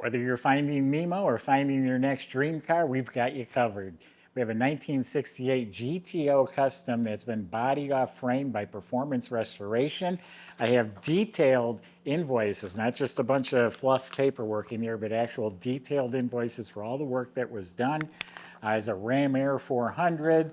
Whether you're finding Nemo or finding your next dream car, we've got you covered. We have a 1968 GTO Custom that's been body off frame by Performance Restoration. I have detailed invoices, not just a bunch of fluff paperwork in here, but actual detailed invoices for all the work that was done. It's a Ram Air 400,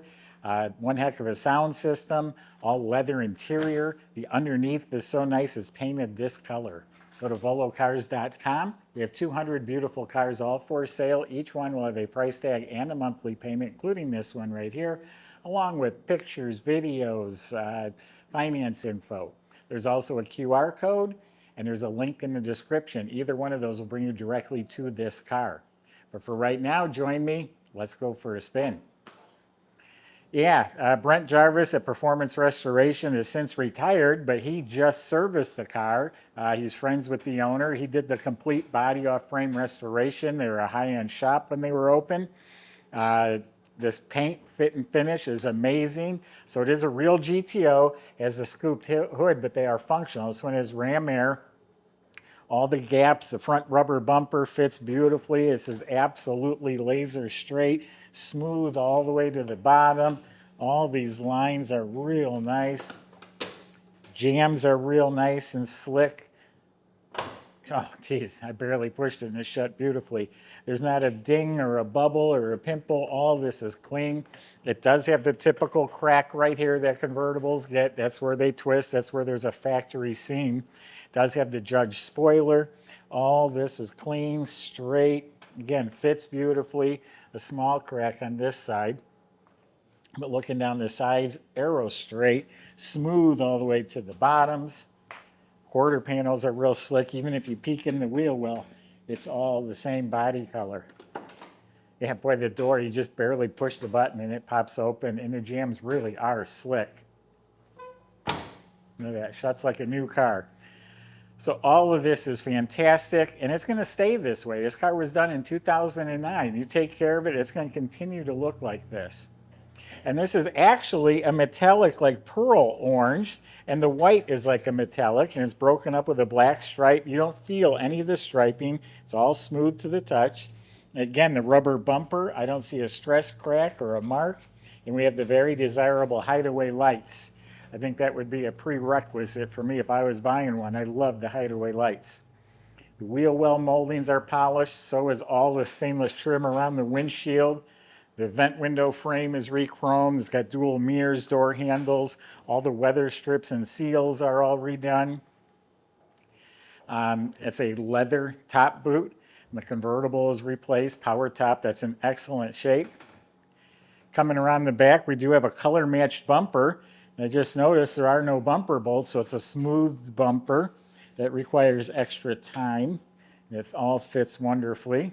one heck of a sound system, all leather interior. The underneath is so nice, it's painted this color. Go to volocars.com. We have 200 beautiful cars all for sale. Each one will have a price tag and a monthly payment, including this one right here, along with pictures, videos, finance info. There's also a QR code, and there's a link in the description. Either one of those will bring you directly to this car. But for right now, join me. Let's go for a spin. Yeah, Brent Jarvis at Performance Restoration has since retired, but he just serviced the car. He's friends with the owner. He did the complete body off frame restoration. They were a high-end shop when they were open. This paint, fit, and finish is amazing. So it is a real GTO, has a scooped hood, but they are functional. This one is Ram Air. All the gaps, the front rubber bumper fits beautifully. This is absolutely laser straight, smooth all the way to the bottom. All these lines are real nice. Jambs are real nice and slick. Oh, geez, I barely pushed it and it shut beautifully. There's not a ding or a bubble or a pimple. All this is clean. It does have the typical crack right here that convertibles get. That's where they twist. That's where there's a factory seam. It does have the Judge spoiler. All this is clean, straight. Again, fits beautifully. A small crack on this side. But looking down the sides, arrow straight, smooth all the way to the bottoms. Quarter panels are real slick. Even if you peek in the wheel well, it's all the same body color. Yeah, boy, the door, you just barely push the button and it pops open, and the jambs really are slick. Look at that, shuts like a new car. So all of this is fantastic, and it's going to stay this way. This car was done in 2009. You take care of it, it's going to continue to look like this. And this is actually a metallic, like pearl orange, and the white is like a metallic, and it's broken up with a black stripe. You don't feel any of the striping. It's all smooth to the touch. Again, the rubber bumper, I don't see a stress crack or a mark. And we have the very desirable hideaway lights. I think that would be a prerequisite for me if I was buying one. I love the hideaway lights. The wheel well moldings are polished, so is all the stainless trim around the windshield. The vent window frame is re-chromed. It's got dual mirrors, door handles. All the weather strips and seals are all redone. It's a leather top boot. The convertible is replaced. Power top, that's in excellent shape. Coming around the back, we do have a color matched bumper. And I just noticed there are no bumper bolts, so it's a smooth bumper that requires extra time. It all fits wonderfully.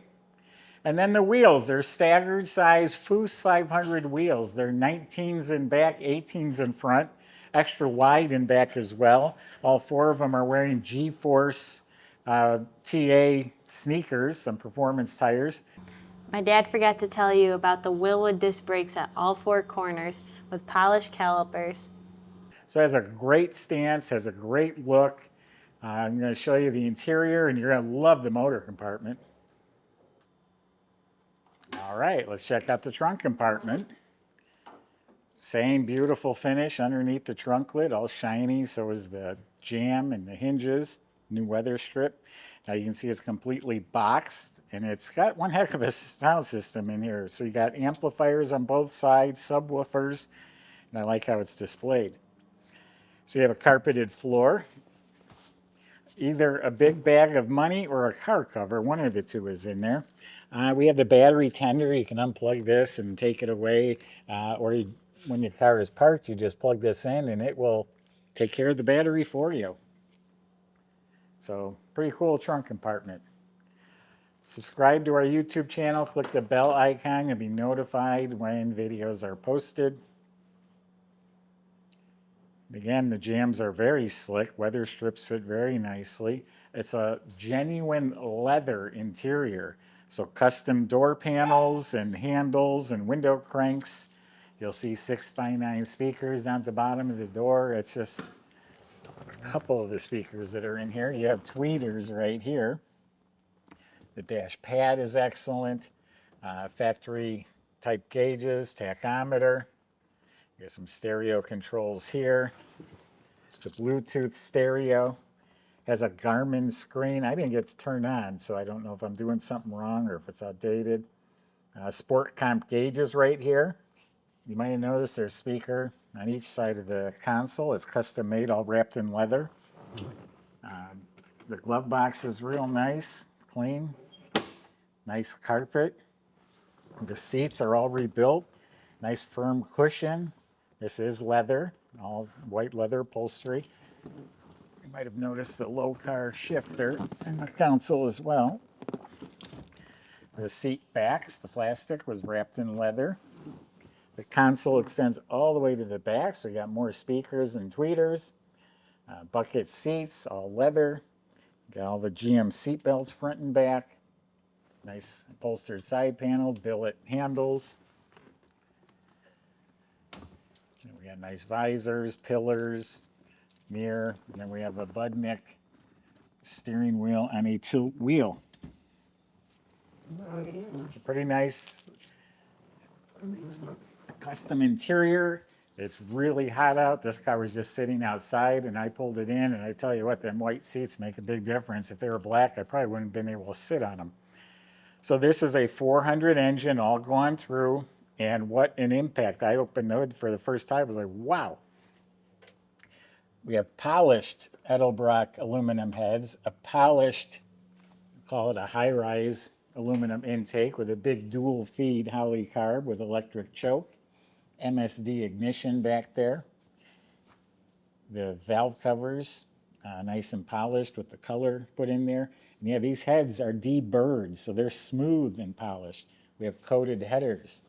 And then the wheels, they're staggered size Foose 500 wheels. They're 19s in back, 18s in front, extra wide in back as well. All four of them are wearing G-Force TA sneakers, some performance tires. My dad forgot to tell you about the Willwood disc brakes at all four corners with polished calipers. So it has a great stance, has a great look. I'm going to show you the interior, and you're going to love the motor compartment. All right, let's check out the trunk compartment. Same beautiful finish underneath the trunk lid, all shiny. So is the jamb and the hinges. New weather strip. Now you can see it's completely boxed, and it's got one heck of a sound system in here. So you got amplifiers on both sides, subwoofers, and I like how it's displayed. So you have a carpeted floor. Either a big bag of money or a car cover. One of the two is in there. We have the battery tender. You can unplug this and take it away. When your car is parked, you just plug this in and it will take care of the battery for you. So pretty cool trunk compartment. Subscribe to our YouTube channel. Click the bell icon and be notified when videos are posted. Again, the jambs are very slick. Weather strips fit very nicely. It's a genuine leather interior. So custom door panels and handles and window cranks. You'll see 6x9 speakers down at the bottom of the door. It's just a couple of the speakers that are in here. You have tweeters right here. The dash pad is excellent. Factory type gauges, tachometer. There's some stereo controls here. It's a Bluetooth stereo. Has a Garmin screen. I didn't get to turn on, so I don't know if I'm doing something wrong or if it's outdated. Sport comp gauges right here. You might have noticed there's a speaker on each side of the console. It's custom made, all wrapped in leather. The glove box is real nice, clean. Nice carpet. The seats are all rebuilt. Nice firm cushion. This is leather, all white leather upholstery. You might have noticed the low car shifter in the console as well. The seat backs, the plastic was wrapped in leather. The console extends all the way to the back, so you got more speakers and tweeters. Bucket seats, all leather. Got all the GM seat belts front and back. Nice upholstered side panel, billet handles. And we got nice visors, pillars, mirror, and then we have a Budnick steering wheel and a tilt wheel. It's a pretty nice custom interior. It's really hot out. This car was just sitting outside and I pulled it in, and I tell you what, them white seats make a big difference. If they were black, I probably wouldn't have been able to sit on them. So this is a 400 engine, all gone through, and what an impact. I opened the hood for the first time. I was like, wow. We have polished Edelbrock aluminum heads, a polished, call it a high-rise aluminum intake with a big dual feed Holley carb with electric choke, MSD ignition back there. The valve covers, nice and polished with the color put in there. And yeah, these heads are deburred, so they're smooth and polished. We have coated headers.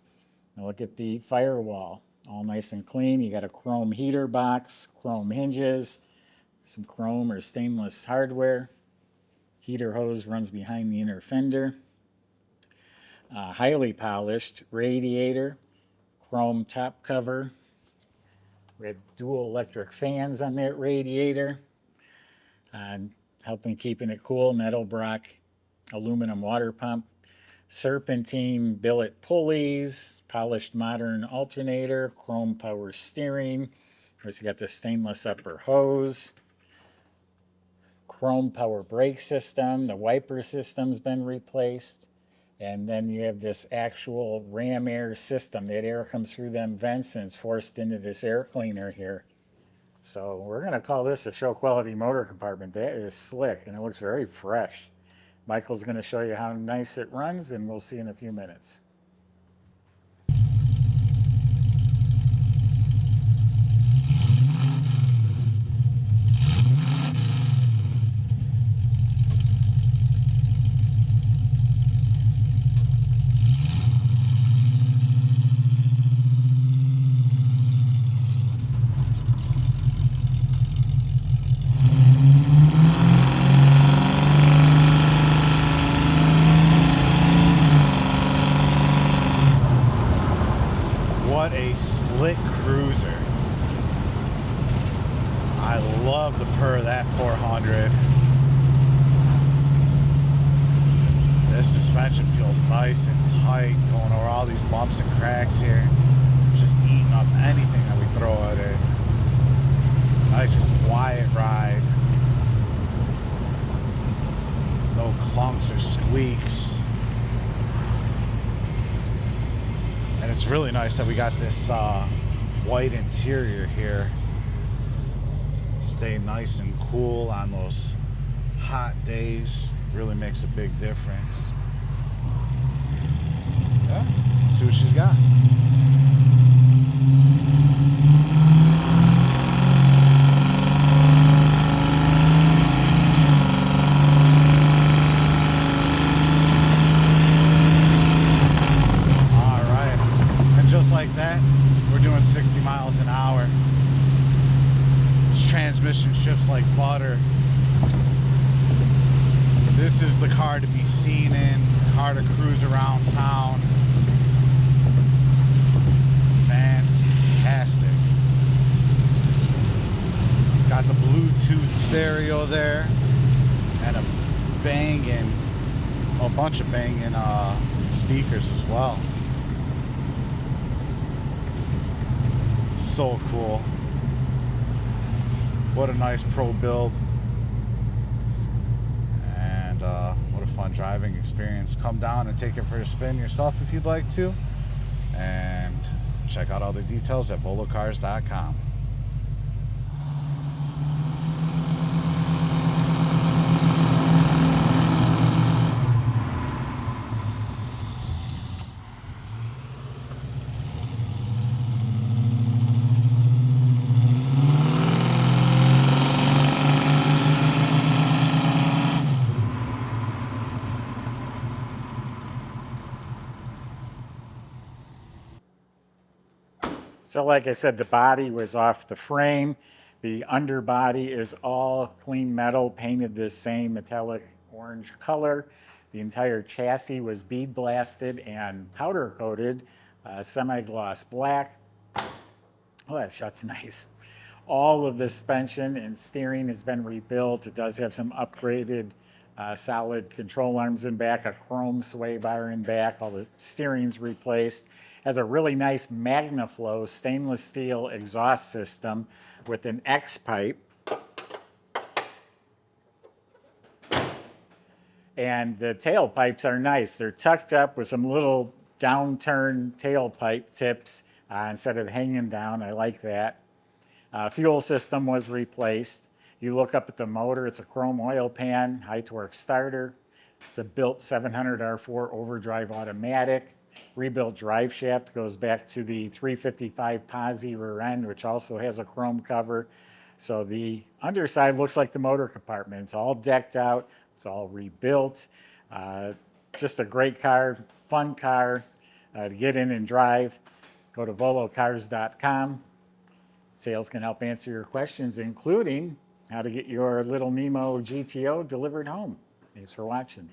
Now look at the firewall, all nice and clean. You got a chrome heater box, chrome hinges, some chrome or stainless hardware. Heater hose runs behind the inner fender. Highly polished radiator, chrome top cover. We have dual electric fans on that radiator, helping keeping it cool. Edelbrock aluminum water pump, serpentine billet pulleys, polished modern alternator, chrome power steering. Of course, you got the stainless upper hose, chrome power brake system. The wiper system's been replaced. And then you have this actual ram air system. That air comes through them vents and is forced into this air cleaner here. So we're going to call this a show quality motor compartment. That is slick, and it looks very fresh. Michael's going to show you how nice it runs, and we'll see in a few minutes. What a slick cruiser. I love the purr of that 400. This suspension feels nice and tight, going over all these bumps and cracks here. Just eating up anything that we throw at it. Nice quiet ride. No clunks or squeaks. And it's really nice that we got this white interior here. Stay nice and cool on those hot days. Really makes a big difference. Yeah, let's see what she's got. Just like that, we're doing 60 miles an hour. This transmission shifts like butter. This is the car to be seen in, car to cruise around town. Fantastic. Got the Bluetooth stereo there and a banging a bunch of banging speakers as well. So cool. What a nice pro build. And what a fun driving experience. Come down and take it for a spin yourself if you'd like to. And check out all the details at volocars.com. So like I said, the body was off the frame. The underbody is all clean metal, painted this same metallic orange color. The entire chassis was bead blasted and powder coated, semi-gloss black. Oh, that shuts nice. All of the suspension and steering has been rebuilt. It does have some upgraded solid control arms in back, a chrome sway bar in back. All the steering's replaced. Has a really nice MagnaFlow stainless steel exhaust system with an X pipe. And the tailpipes are nice. They're tucked up with some little downturn tailpipe tips instead of hanging down. I like that. Fuel system was replaced. You look up at the motor, it's a chrome oil pan, high torque starter. It's a built 700 R4 overdrive automatic. Rebuilt drive shaft goes back to the 355 posi rear end, which also has a chrome cover. So the underside looks like the motor compartment. It's all decked out. It's all rebuilt. Just a great car, fun car to get in and drive. Go to volocars.com. Sales can help answer your questions, including how to get your little Nemo GTO delivered home. Thanks for watching.